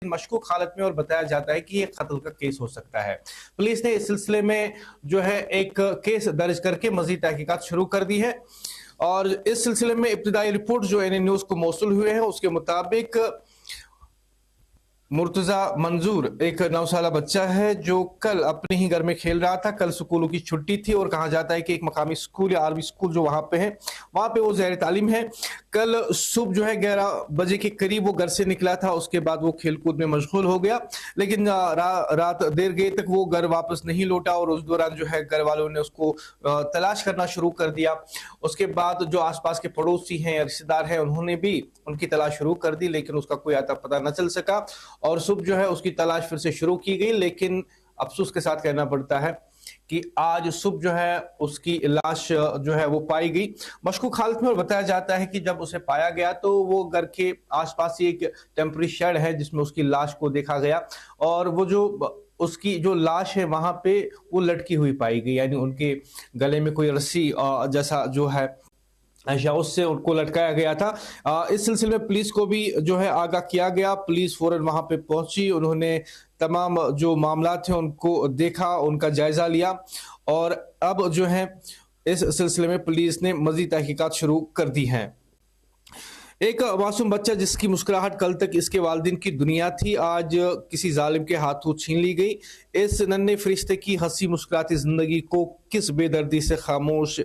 मशकूक हालत में और बताया जाता है कि ये कत्ल का केस हो सकता है। पुलिस ने इस सिलसिले में जो है एक केस दर्ज करके मजीद तहकीकात शुरू कर दी है और इस सिलसिले में इब्तिदाई रिपोर्ट जो एनए न्यूज को मौसूल हुए हैं उसके मुताबिक मुर्तजा मंजूर एक 9 साला बच्चा है जो कल अपने ही घर में खेल रहा था। कल स्कूलों की छुट्टी थी और कहा जाता है कि एक मकामी स्कूल या आर्मी स्कूल जो वहां पे है वहां पे वो ज़ाहिर तालीम है। कल सुबह जो है 11 बजे के करीब वो घर से निकला था। उसके बाद वो खेलकूद में मशगूल हो गया, लेकिन रात देर गई तक वो घर वापस नहीं लौटा और उस दौरान जो है घर वालों ने उसको तलाश करना शुरू कर दिया। उसके बाद जो आसपास के पड़ोसी हैं या रिश्तेदार हैं उन्होंने भी उनकी तलाश शुरू कर दी, लेकिन उसका कोई आता पता न चल सका और सुबह जो है उसकी तलाश फिर से शुरू की गई। लेकिन अफसोस के साथ कहना पड़ता है कि आज सुबह जो है उसकी लाश जो है वो पाई गई मशकूक हालत में। और बताया जाता है कि जब उसे पाया गया तो वो घर के आसपास ही एक टेम्पररी शेड है जिसमें उसकी लाश को देखा गया और वो जो उसकी जो लाश है वहां पे वो लटकी हुई पाई गई, यानी उनके गले में कोई रस्सी जैसा जो है उससे उनको लटकाया गया था। इस सिलसिले में पुलिस को भी जो है आगाह किया गया। पुलिस फौरन वहां पे पहुंची, उन्होंने तमाम जो मामला थे उनको देखा, उनका जायजा लिया और अब जो है इस सिलसिले में पुलिस ने मजीद तहकीकात शुरू कर दी हैं। एक मासूम बच्चा जिसकी मुस्कुराहट कल तक इसके वालिदैन की दुनिया थी, आज किसी जालिम के हाथों छीन ली गई। इस नन्हे फरिश्ते की हंसी मुस्कुराती जिंदगी को किस बेदर्दी से खामोश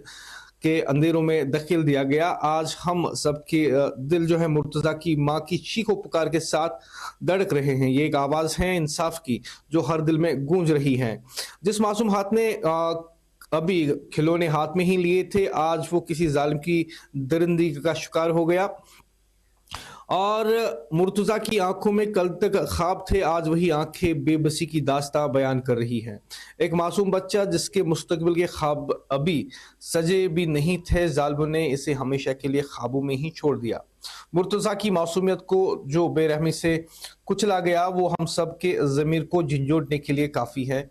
के अंधेरों में धकेल दिया गया। आज हम सबके दिल जो है मुर्तजा की माँ की चीखों पुकार के साथ धड़क रहे हैं। ये एक आवाज है इंसाफ की जो हर दिल में गूंज रही है। जिस मासूम हाथ ने अभी खिलौने हाथ में ही लिए थे, आज वो किसी जालिम की दरिंदगी का शिकार हो गया और मुर्तजा की आंखों में कल तक ख्वाब थे, आज वही आंखें बेबसी की दास्तां बयान कर रही हैं। एक मासूम बच्चा जिसके मुस्तकबिल के ख्वाब अभी सजे भी नहीं थे, जालिमों ने इसे हमेशा के लिए ख्वाबों में ही छोड़ दिया। मुर्तजा की मासूमियत को जो बेरहमी से कुचला गया वो हम सब के ज़मीर को झंझोड़ने के लिए काफ़ी है।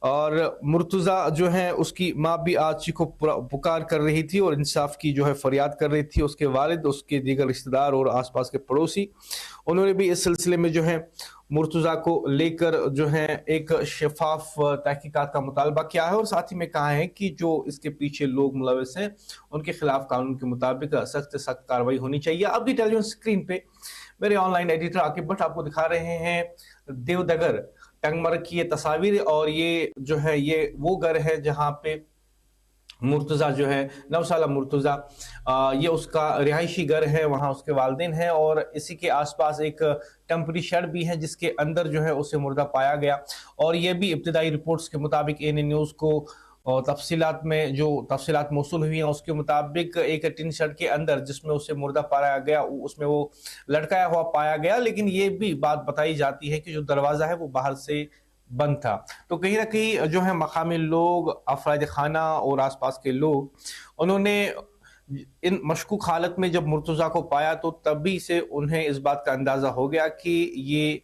और मुर्तजा जो है उसकी माँ भी आज चीखों पुकार कर रही थी और इंसाफ की जो है फरियाद कर रही थी। उसके वालिद, उसके दीगर रिश्तेदार और आसपास के पड़ोसी, उन्होंने भी इस सिलसिले में जो है मुर्तजा को लेकर जो है एक शफाफ तहकीकात का मुतालबा किया है और साथ ही में कहा है कि जो इसके पीछे लोग मुलविस हैं उनके खिलाफ कानून के मुताबिक सख्त से सख्त कार्रवाई होनी चाहिए। अब भी टेलीविजन स्क्रीन पे मेरे ऑनलाइन एडिटर आकिब भट्ट आपको दिखा रहे हैं देवदगर टंगमर्ग की ये तस्वीर और ये जो है ये वो घर है जहां पे मुर्तजा जो है 9 साला मुर्तजा ये उसका रिहायशी घर है, वहां उसके वालिदैन हैं और इसी के आसपास एक टेम्पररी शेड भी है जिसके अंदर जो है उसे मुर्दा पाया गया। और ये भी इब्तिदाई रिपोर्ट्स के मुताबिक एनए न्यूज को और तफसीलात में जो तफसीलात मौसूल हुई हैं उसके मुताबिक एक टिन शेड के अंदर जिसमें उसे मुर्दा पाया गया उसमें वो लटकाया हुआ पाया गया, लेकिन ये भी बात बताई जाती है कि जो दरवाजा है वो बाहर से बंद था। तो कहीं ना कहीं जो है मकामी लोग, अफराद खाना और आसपास के लोग, उन्होंने इन मशकूक हालत में जब मुर्तजा को पाया तो तभी से उन्हें इस बात का अंदाजा हो गया कि ये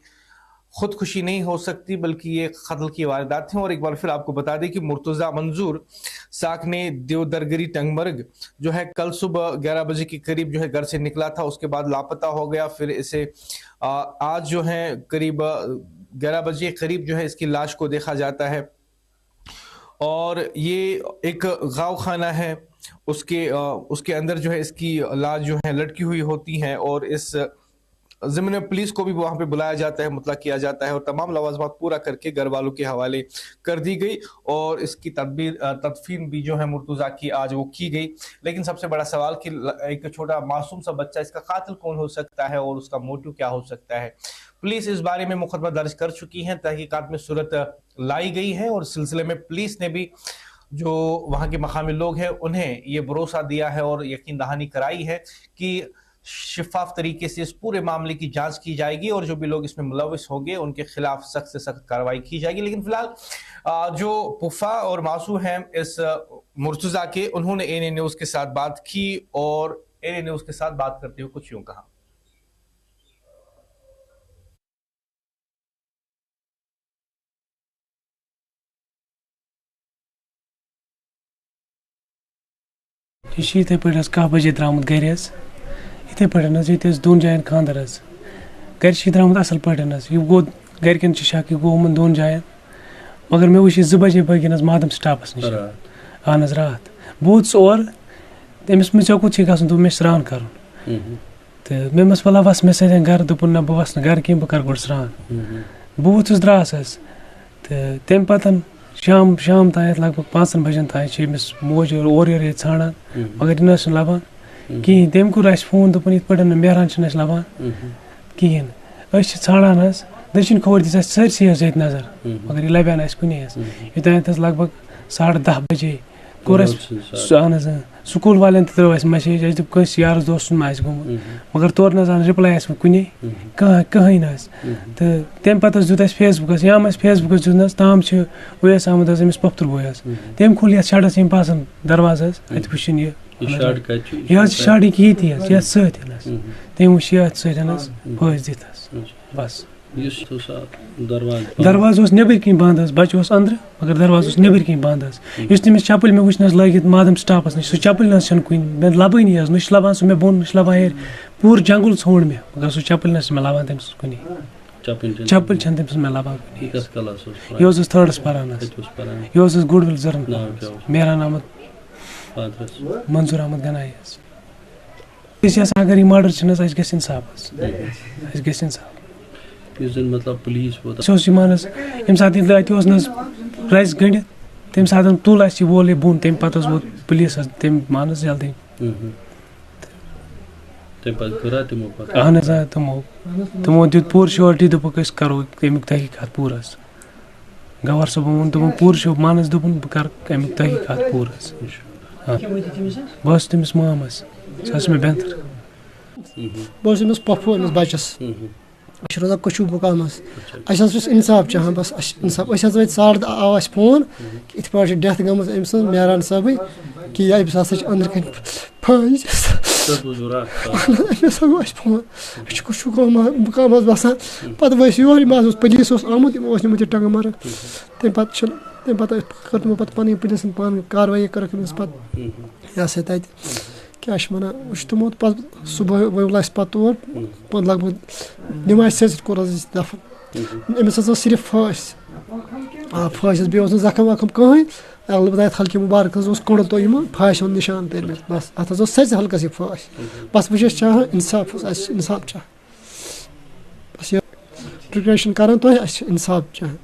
खुदकुशी नहीं हो सकती बल्कि ये कत्ल की वारदात है। और एक बार फिर आपको बता दें कि मुर्तजा मंजूर साकने देवदरगरी टंगमर्ग जो है कल सुबह 11 बजे के करीब जो है घर से निकला था, उसके बाद लापता हो गया। फिर इसे आज जो है करीब 11 बजे करीब जो है इसकी लाश को देखा जाता है और ये एक गाँव खाना है, उसके अंदर जो है इसकी लाश जो है लटकी हुई होती है और इस ज़मीन में पुलिस को भी वहां पे बुलाया जाता है, मुतला किया जाता है और तमाम लवाजमात पूरा करके घर वालों के हवाले कर दी गई और इसकी तदफीन भी जो है मुर्तजा की आज वो की गई। लेकिन सबसे बड़ा सवाल कि एक छोटा मासूम सा बच्चा, इसका कातिल कौन हो सकता है और उसका मोटिव क्या हो सकता है। पुलिस इस बारे में मुकदमा दर्ज कर चुकी है, तहकीकात में सूरत लाई गई है और सिलसिले में पुलिस ने भी जो वहां के मकामी लोग हैं उन्हें ये भरोसा दिया है और यकीन दहानी कराई है कि शफाफ तरीके से इस पूरे मामले की जांच की जाएगी और जो भी लोग इसमें मुलविस होंगे उनके खिलाफ सख्त से सख्त कार्रवाई की जाएगी। लेकिन फिलहाल जो पुफा और मासू हैं इस मुर्तजा के, उन्होंने एनए न्यूज के साथ बात की और एनए न्यूज के साथ बात करते हुए कुछ यूं कहा। इथे पे 10 बजे द्रामत गर इथे पे दोन जायन खानदर گھر درامت اصل پٲٹھۍ حظ یہِ گوٚو گھرکٮ۪ن چھِ شک یہِ گوٚو یِمن 2 جاین مگر مےٚ وٕچھ یہِ 2 بجے بٲگٮ۪ن حظ مادم سٹاپس نِش اہن حظ راتھ بہٕ ووتُس اور تٔمِس مےٚ ژےٚ کوٚت چھُے گژھُن دوٚپ مےٚ چھُ سرٛان کَرُن تہٕ مےٚ دوٚپمَس وَلہ وَس مےٚ سۭتۍ گرٕ دوٚپُن نہ بہٕ وَسہٕ نہٕ گرٕ کینٛہہ بہٕ کَرٕ گۄڈٕ سرٛان بہٕ ووتُس درٛاس حظ تہٕ تَمہِ پَتہٕ شام تانٮ۪تھ لگ بگ 5 بجن تانۍ چھِ أمِس موج اورٕ یورٕ ییٚتہِ ژھانڈان مگر یہِ نہ حظ چھُنہٕ لَبان کِہیٖنۍ تٔمۍ کوٚر اَسہِ فون دوٚپُن یِتھ پٲٹھۍ مہران چھِنہٕ اَسہِ لَبان کِہیٖنۍ أسۍ چھِ ژھانڈان حظ دٔچھِنۍ کھووٕرۍ دِژ اَسہِ سٲرسٕے حظ ییٚتہِ نظر مگر یہِ لَبیٛاو نہٕ اَسہِ کُنے حظ یوٚتانٮ۪تھ حظ لگ بگ 10:30 بجے کوٚر اَسہِ اہن حظ سکوٗل والٮ۪ن تہِ ترٛٲو اَسہِ میسیج اَسہِ دوٚپ کٲنٛسہِ یارَس دوستَن ما آسہِ گوٚمُت مگر تورٕ نہ حظ آو نہٕ رِپلاے اَسہِ کُنے کٕہٕنۍ نہٕ حظ تہٕ تَمہِ پَتہٕ حظ دیُت اَسہِ فیس بُکَس یام اَسہِ فیس بُکَس دیُت نہٕ حظ تام چھِ اُویس احمد حظ أمِس پۄپھتٕر بوے حظ تٔمۍ کھوٗل یَتھ شَڈَس ییٚمہِ پاسَن دَرواز حظ اَتہِ وٕچھِن یہِ حظ چھِ شَڈٕکۍ ییٚتی حظ یَتھ سۭتۍ حظ تٔمۍ وٕچھ یَتھ سۭتۍ حظ پھٲسۍ دِتھ حظ بَس دروازٕ اوس نیٚبٕرۍ کِنۍ بنٛد حظ بَچہِ اوس أنٛدرٕ مگر دروازٕ اوس نیٚبٕرۍ کِنۍ بنٛد حظ یُس تٔمِس چَپٕلۍ مےٚ وٕچھ نہ حظ لٲگِتھ مادم سٹاپَس نِش سُہ چَپٕلۍ نہ حظ چھَنہٕ کُنہِ مےٚ لَبٲنی حظ نہ چھِ لَبان سُہ مےٚ بۄن نہ چھِ لَبان ہیٚرِ پوٗرٕ جنٛگُل ژھونٛڈ مےٚ مگر سُہ چَپٕلۍ نہ حظ چھِ مےٚ لَبان تٔمۍ سٕنٛز کُنی چَپٕلۍ چھَنہٕ تٔمۍ سٕنٛز مےٚ لَبان کُنی یہِ اوس حظ 3rd پَران حظ یہِ اوس حظ گُڈ وِل زَرن مہران احمد منظوٗر احمد گنایی حظ أسۍ چھِ یَژھان اگر یہِ مٲرڈَر چھِنہٕ حظ اَسہِ گژھِ اِنصاف حظ اَسہِ گژھِ اِنصاف سُہ اوس یِوان حظ ییٚمہِ ساتہٕ یہِ اَتہِ اوس نہٕ حظ رَزِ گٔنڈِتھ تَمہِ ساتہٕ تُل اَسہِ یہِ وول یہِ بۄن تَمہِ پَتہٕ حظ ووت پُلیٖس حظ تٔمۍ مان حظ جلدی اہن حظ آ تِمو دیُت پوٗرٕ شورٹی دوٚپُکھ أسۍ کَرو اَمیُک تحقیٖقات پوٗرٕ حظ گوہر صٲبن ووٚن دوٚپُن پوٗرٕ چھُ مان حظ دوٚپُن بہٕ کَرٕ اَمیُک تحقیٖقات پوٗرٕ حظ بہٕ حظ چھُس تٔمِس مام حظ سُہ حظ چھِ مےٚ بٮ۪نتھٕر بہٕ اوسُس أمِس پۄپھوٗ أمِس بَچَس أسۍ چھِ روزان کٔچوٗ مُقامَس اَسہِ حظ چھُس اِنصاف چاہان بَس اَسہِ چھِ اِنصاف أسۍ حظ وٲتۍ 10:30 آو اَسہِ فون کہِ یِتھ پٲٹھۍ چھِ ڈٮ۪تھ گٔمٕژ أمۍ سٕنٛز مہران صٲبٕنۍ کہِ أمِس ہَسا چھِ أنٛدرٕ کَنۍ پھٲنۍ أمِس ہَسا گوٚو اَسہِ فون أسۍ چھِ کٔچوٗ مُقام حظ بَسان پَتہٕ ؤسۍ یور یِم حظ اوس پُلیٖس اوس آمُت یِمو اوس نِمُت یہِ ٹنٛگہٕ مَرٕگ تَمہِ پَتہٕ کٔر تِمو پَتہٕ پَنٕنۍ پُلیٖسَن پانہٕ کاروٲیی کٔرٕکھ أمِس پَتہٕ یہِ ہَسا تَتہِ کیٛاہ چھِ وَنان وٕچھ تِمو پَتہٕ صُبحٲے وول اَسہِ پَتہٕ تور لگ بگ نٮ۪مازِ سۭتۍ کوٚر حظ اَسہِ دَفن أمِس حظ ٲس صرف پھٲسۍ پھٲسۍ حظ بیٚیہِ اوس نہٕ زخم وخم کٕہٕنۍ البتہ یَتھ ہلکہِ مُبارک حظ اوس کوٚڑُل تہٕ یِمو پھاسہِ ہُنٛد نِشان تٔرمٕتۍ بَس اَتھ حظ اوس سٲرسٕے حلقس یہِ پھٲسۍ بَس بہٕ چھُس چاہان اِنصاف حظ اَسہِ چھِ اِنصاف چاہان بَس یہِ رِکویسٹ کَران تۄہہِ اَسہِ چھِ اِنصاف چاہان